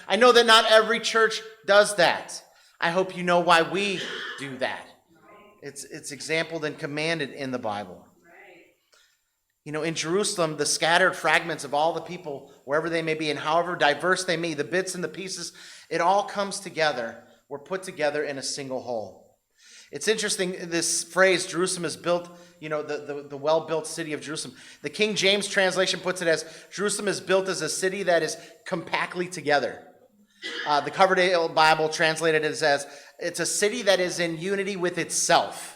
I know that not every church does that. I hope you know why we do that. It's exampled and commanded in the Bible. You know, in Jerusalem, the scattered fragments of all the people, wherever they may be and however diverse they may be, the bits and the pieces, it all comes together. We're put together in a single whole. It's interesting, this phrase, Jerusalem is built, you know, the well-built city of Jerusalem. The King James translation puts it as, Jerusalem is built as a city that is compactly together. The Coverdale Bible translated it as, it's a city that is in unity with itself.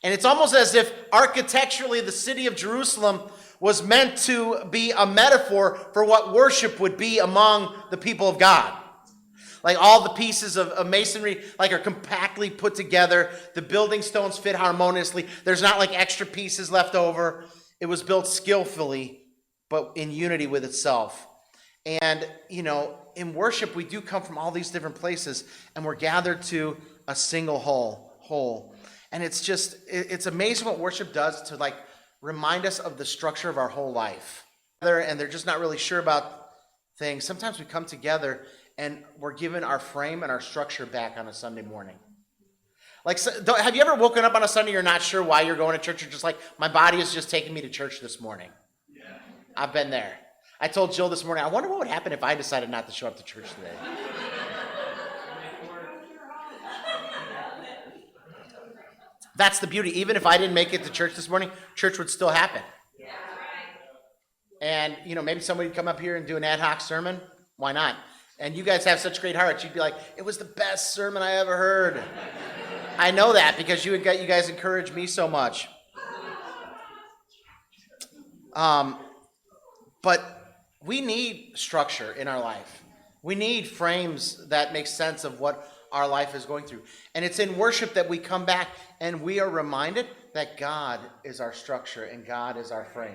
And it's almost as if architecturally the city of Jerusalem was meant to be a metaphor for what worship would be among the people of God. Like all the pieces of masonry are compactly put together. The building stones fit harmoniously. There's not like extra pieces left over. It was built skillfully, but in unity with itself. And, you know, in worship, we do come from all these different places, and we're gathered to a single whole. And it's amazing what worship does to remind us of the structure of our whole life. And they're just not really sure about things. Sometimes we come together and we're given our frame and our structure back on a Sunday morning. Have you ever woken up on a Sunday, you're not sure why you're going to church? You're just like, my body is just taking me to church this morning. Yeah. I've been there. I told Jill this morning, I wonder what would happen if I decided not to show up to church today. That's the beauty. Even if I didn't make it to church this morning, church would still happen. Yeah. And, you know, maybe somebody would come up here and do an ad hoc sermon. Why not? And you guys have such great hearts. You'd be like, it was the best sermon I ever heard. I know that because you guys encourage me so much. But we need structure in our life. We need frames that make sense of what our life is going through. And it's in worship that we come back and we are reminded that God is our structure and God is our frame.